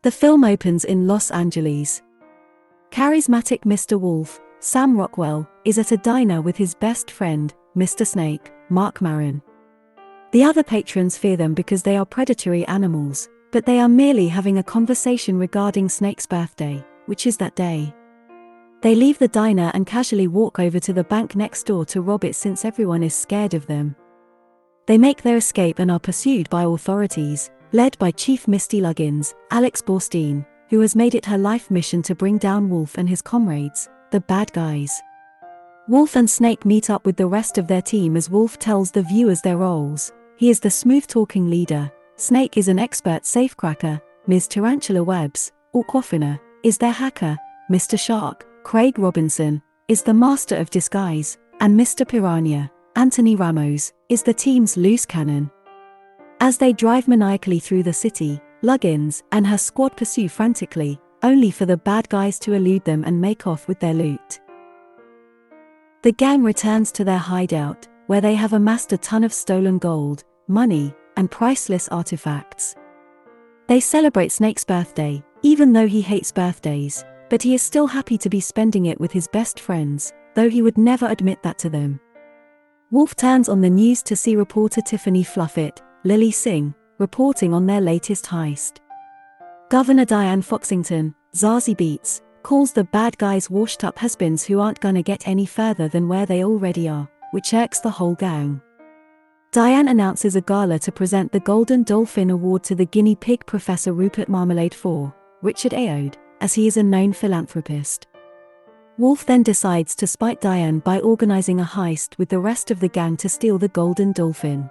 The film opens in Los Angeles. Charismatic Mr. Wolf, Sam Rockwell, is at a diner with his best friend, Mr. Snake, Marc Maron. The other patrons fear them because they are predatory animals, but they are merely having a conversation regarding Snake's birthday, which is that day. They leave the diner and casually walk over to the bank next door to rob it since everyone is scared of them. They make their escape and are pursued by authorities, led by Chief Misty Luggins, Alex Borstein, who has made it her life mission to bring down Wolf and his comrades, the bad guys. Wolf and Snake meet up with the rest of their team as Wolf tells the viewers their roles. He is the smooth-talking leader, Snake is an expert safecracker, Ms. Tarantula Webbs, Aquafina, is their hacker, Mr. Shark, Craig Robinson, is the master of disguise, and Mr. Piranha, Anthony Ramos, is the team's loose cannon. As they drive maniacally through the city, Luggins and her squad pursue frantically, only for the bad guys to elude them and make off with their loot. The gang returns to their hideout, where they have amassed a ton of stolen gold, money, and priceless artifacts. They celebrate Snake's birthday, even though he hates birthdays, but he is still happy to be spending it with his best friends, though he would never admit that to them. Wolf turns on the news to see reporter Tiffany Fluffit, Lily Singh, reporting on their latest heist. Governor Diane Foxington, Zazie Beetz, calls the bad guys washed-up husbands who aren't gonna get any further than where they already are, which irks the whole gang. Diane announces a gala to present the Golden Dolphin Award to the guinea pig Professor Rupert Marmalade IV, Richard Ayoade, as he is a known philanthropist. Wolf then decides to spite Diane by organizing a heist with the rest of the gang to steal the Golden Dolphin.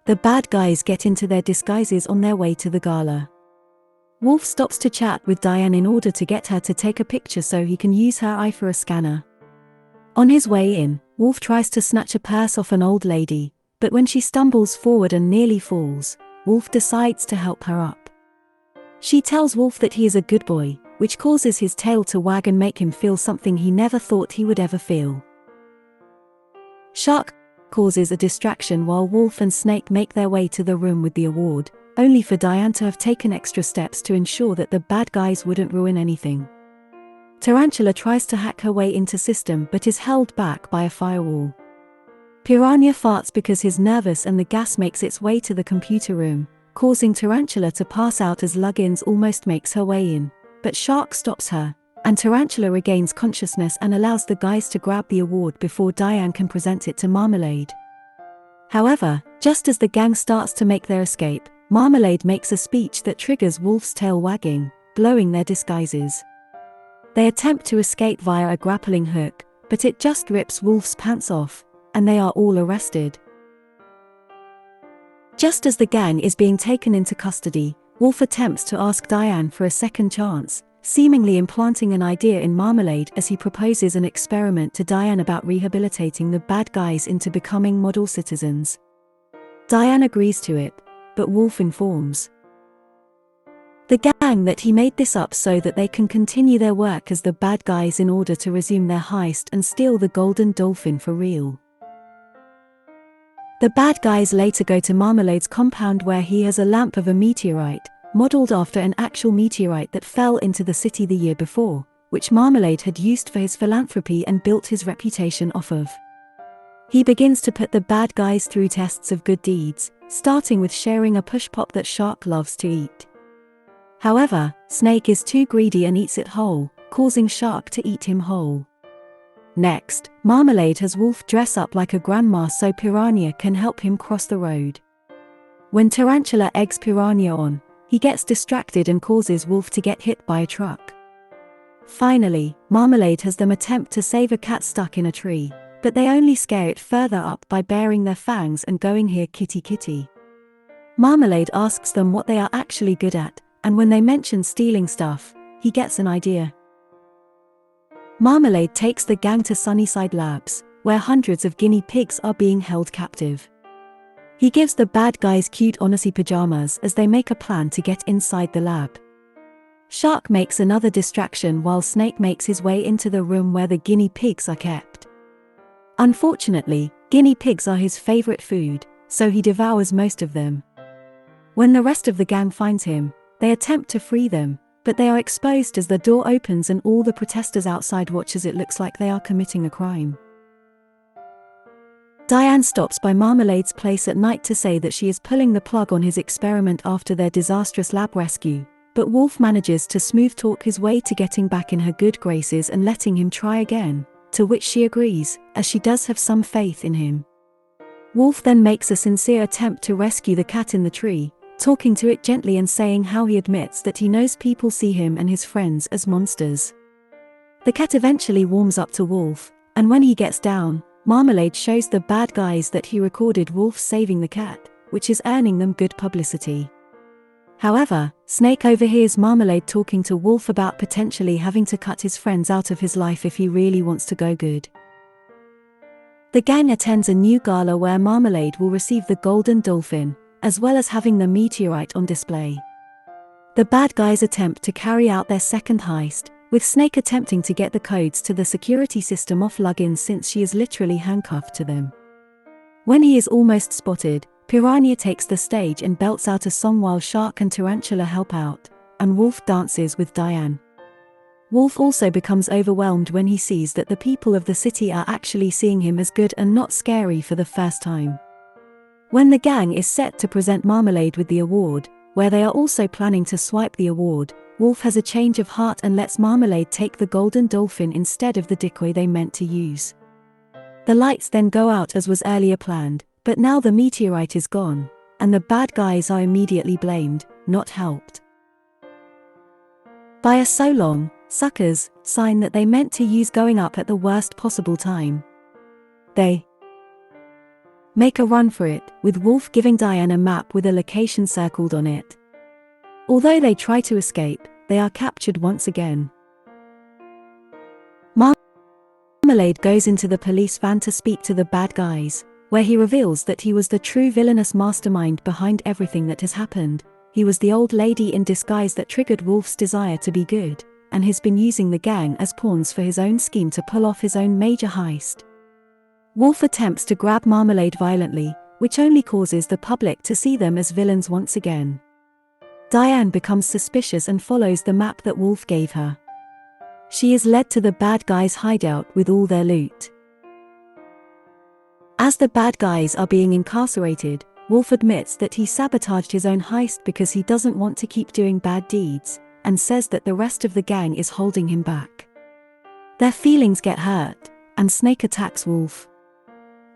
The bad guys get into their disguises on their way to the gala. Wolf stops to chat with Diane in order to get her to take a picture so he can use her eye for a scanner. On his way in, Wolf tries to snatch a purse off an old lady, but when she stumbles forward and nearly falls, Wolf decides to help her up. She tells Wolf that he is a good boy, which causes his tail to wag and make him feel something he never thought he would ever feel. Shark causes a distraction while Wolf and Snake make their way to the room with the award, only for Diane to have taken extra steps to ensure that the bad guys wouldn't ruin anything. Tarantula tries to hack her way into system but is held back by a firewall. Piranha farts because he's nervous and the gas makes its way to the computer room, causing Tarantula to pass out as Luggins almost makes her way in, but Shark stops her, and Tarantula regains consciousness and allows the guys to grab the award before Diane can present it to Marmalade. However, just as the gang starts to make their escape, Marmalade makes a speech that triggers Wolf's tail wagging, blowing their disguises. They attempt to escape via a grappling hook, but it just rips Wolf's pants off, and they are all arrested. Just as the gang is being taken into custody, Wolf attempts to ask Diane for a second chance, seemingly implanting an idea in Marmalade as he proposes an experiment to Diane about rehabilitating the bad guys into becoming model citizens. Diane agrees to it, but Wolf informs the gang that he made this up so that they can continue their work as the bad guys in order to resume their heist and steal the Golden Dolphin for real. The bad guys later go to Marmalade's compound where he has a lamp of a meteorite, modeled after an actual meteorite that fell into the city the year before, which Marmalade had used for his philanthropy and built his reputation off of. He begins to put the bad guys through tests of good deeds, starting with sharing a push pop that Shark loves to eat. However, Snake is too greedy and eats it whole, causing Shark to eat him whole. Next, Marmalade has Wolf dress up like a grandma so Piranha can help him cross the road. When Tarantula eggs Piranha on, he gets distracted and causes Wolf to get hit by a truck. Finally, Marmalade has them attempt to save a cat stuck in a tree, but they only scare it further up by baring their fangs and going "Here kitty kitty." Marmalade asks them what they are actually good at, and when they mention stealing stuff, he gets an idea. Marmalade takes the gang to Sunnyside Labs, where hundreds of guinea pigs are being held captive. He gives the bad guys cute Onacy pajamas as they make a plan to get inside the lab. Shark makes another distraction while Snake makes his way into the room where the guinea pigs are kept. Unfortunately, guinea pigs are his favorite food, so he devours most of them. When the rest of the gang finds him, They attempt to free them, but they are exposed as the door opens and all the protesters outside watch as it looks like they are committing a crime. Diane stops by Marmalade's place at night to say that she is pulling the plug on his experiment after their disastrous lab rescue, but Wolf manages to smooth-talk his way to getting back in her good graces and letting him try again, to which she agrees, as she does have some faith in him. Wolf then makes a sincere attempt to rescue the cat in the tree, talking to it gently and saying how he admits that he knows people see him and his friends as monsters. The cat eventually warms up to Wolf, and when he gets down, Marmalade shows the bad guys that he recorded Wolf saving the cat, which is earning them good publicity. However, Snake overhears Marmalade talking to Wolf about potentially having to cut his friends out of his life if he really wants to go good. The gang attends a new gala where Marmalade will receive the Golden Dolphin, as well as having the meteorite on display. The bad guys attempt to carry out their second heist, with Snake attempting to get the codes to the security system off Luggins since she is literally handcuffed to them. When he is almost spotted, Piranha takes the stage and belts out a song while Shark and Tarantula help out, and Wolf dances with Diane. Wolf also becomes overwhelmed when he sees that the people of the city are actually seeing him as good and not scary for the first time. When the gang is set to present Marmalade with the award, where they are also planning to swipe the award, Wolf has a change of heart and lets Marmalade take the Golden Dolphin instead of the decoy they meant to use. The lights then go out as was earlier planned, but now the meteorite is gone, and the bad guys are immediately blamed, not helped. By a "so long, suckers" sign that they meant to use going up at the worst possible time. They make a run for it, with Wolf giving Diane a map with a location circled on it. Although they try to escape, they are captured once again. Marmalade goes into the police van to speak to the bad guys, where he reveals that he was the true villainous mastermind behind everything that has happened. He was the old lady in disguise that triggered Wolf's desire to be good, and has been using the gang as pawns for his own scheme to pull off his own major heist. Wolf attempts to grab Marmalade violently, which only causes the public to see them as villains once again. Diane becomes suspicious and follows the map that Wolf gave her. She is led to the bad guys' hideout with all their loot. As the bad guys are being incarcerated, Wolf admits that he sabotaged his own heist because he doesn't want to keep doing bad deeds, and says that the rest of the gang is holding him back. Their feelings get hurt, and Snake attacks Wolf.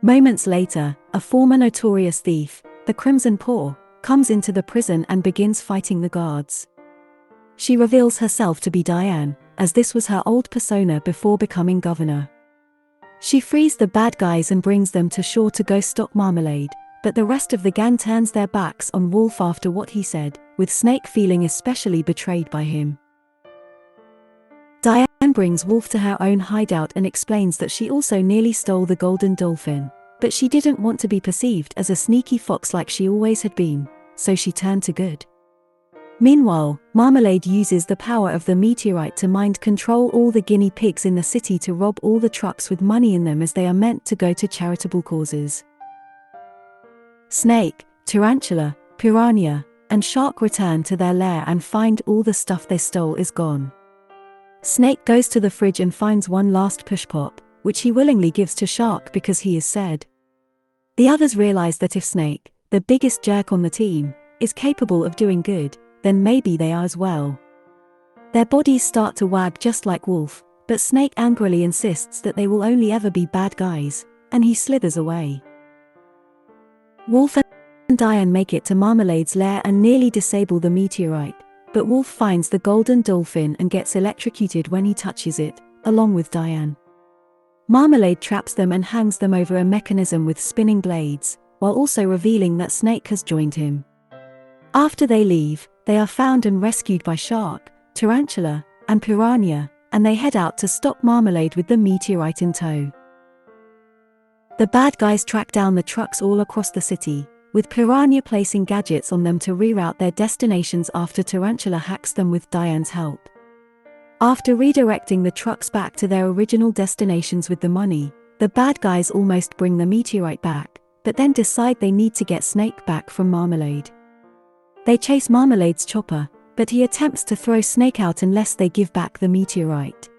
Moments later, a former notorious thief, the Crimson Paw, comes into the prison and begins fighting the guards. She reveals herself to be Diane, as this was her old persona before becoming governor. She frees the bad guys and brings them to shore to go stop Marmalade, but the rest of the gang turns their backs on Wolf after what he said, with Snake feeling especially betrayed by him. Diane brings Wolf to her own hideout and explains that she also nearly stole the Golden Dolphin, but she didn't want to be perceived as a sneaky fox like she always had been, so she turned to good. Meanwhile, Marmalade uses the power of the meteorite to mind control all the guinea pigs in the city to rob all the trucks with money in them as they are meant to go to charitable causes. Snake, Tarantula, Piranha, and Shark return to their lair and find all the stuff they stole is gone. Snake goes to the fridge and finds one last push pop, which he willingly gives to Shark because he is sad. The others realize that if Snake, the biggest jerk on the team, is capable of doing good, then maybe they are as well. Their bodies start to wag just like Wolf, but Snake angrily insists that they will only ever be bad guys, and he slithers away. Wolf and Diane make it to Marmalade's lair and nearly disable the meteorite, but Wolf finds the Golden Dolphin and gets electrocuted when he touches it, along with Diane. Marmalade traps them and hangs them over a mechanism with spinning blades, while also revealing that Snake has joined him. After they leave, they are found and rescued by Shark, Tarantula, and Piranha, and they head out to stop Marmalade with the meteorite in tow. The bad guys track down the trucks all across the city, with Piranha placing gadgets on them to reroute their destinations after Tarantula hacks them with Diane's help. After redirecting the trucks back to their original destinations with the money, the bad guys almost bring the meteorite back, but then decide they need to get Snake back from Marmalade. They chase Marmalade's chopper, but he attempts to throw Snake out unless they give back the meteorite.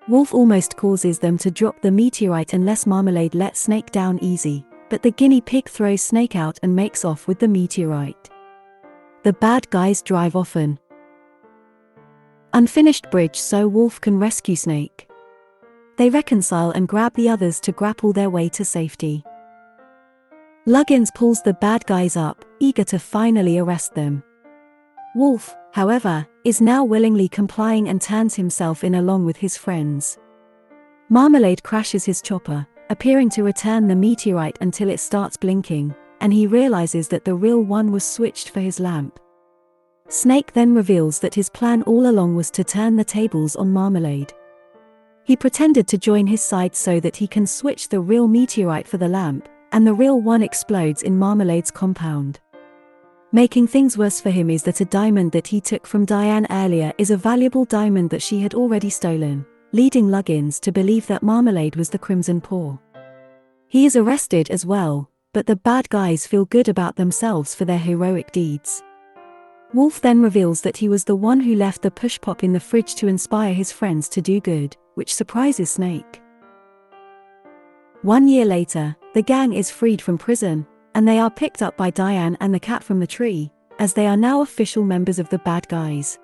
Wolf almost causes them to drop the meteorite unless Marmalade lets Snake down easy, but the guinea pig throws Snake out and makes off with the meteorite. The bad guys drive off an unfinished bridge so Wolf can rescue Snake. They reconcile and grab the others to grapple their way to safety. Luggins pulls the bad guys up, eager to finally arrest them. Wolf, however, is now willingly complying and turns himself in along with his friends. Marmalade crashes his chopper, appearing to return the meteorite until it starts blinking, and he realizes that the real one was switched for his lamp. Snake then reveals that his plan all along was to turn the tables on Marmalade. He pretended to join his side so that he can switch the real meteorite for the lamp, and the real one explodes in Marmalade's compound. Making things worse for him is that a diamond that he took from Diane earlier is a valuable diamond that she had already stolen, leading Luggins to believe that Marmalade was the Crimson Paw. He is arrested as well, but the bad guys feel good about themselves for their heroic deeds. Wolf then reveals that he was the one who left the push pop in the fridge to inspire his friends to do good, which surprises Snake. 1 year later, the gang is freed from prison, and they are picked up by Diane and the cat from the tree, as they are now official members of the bad guys.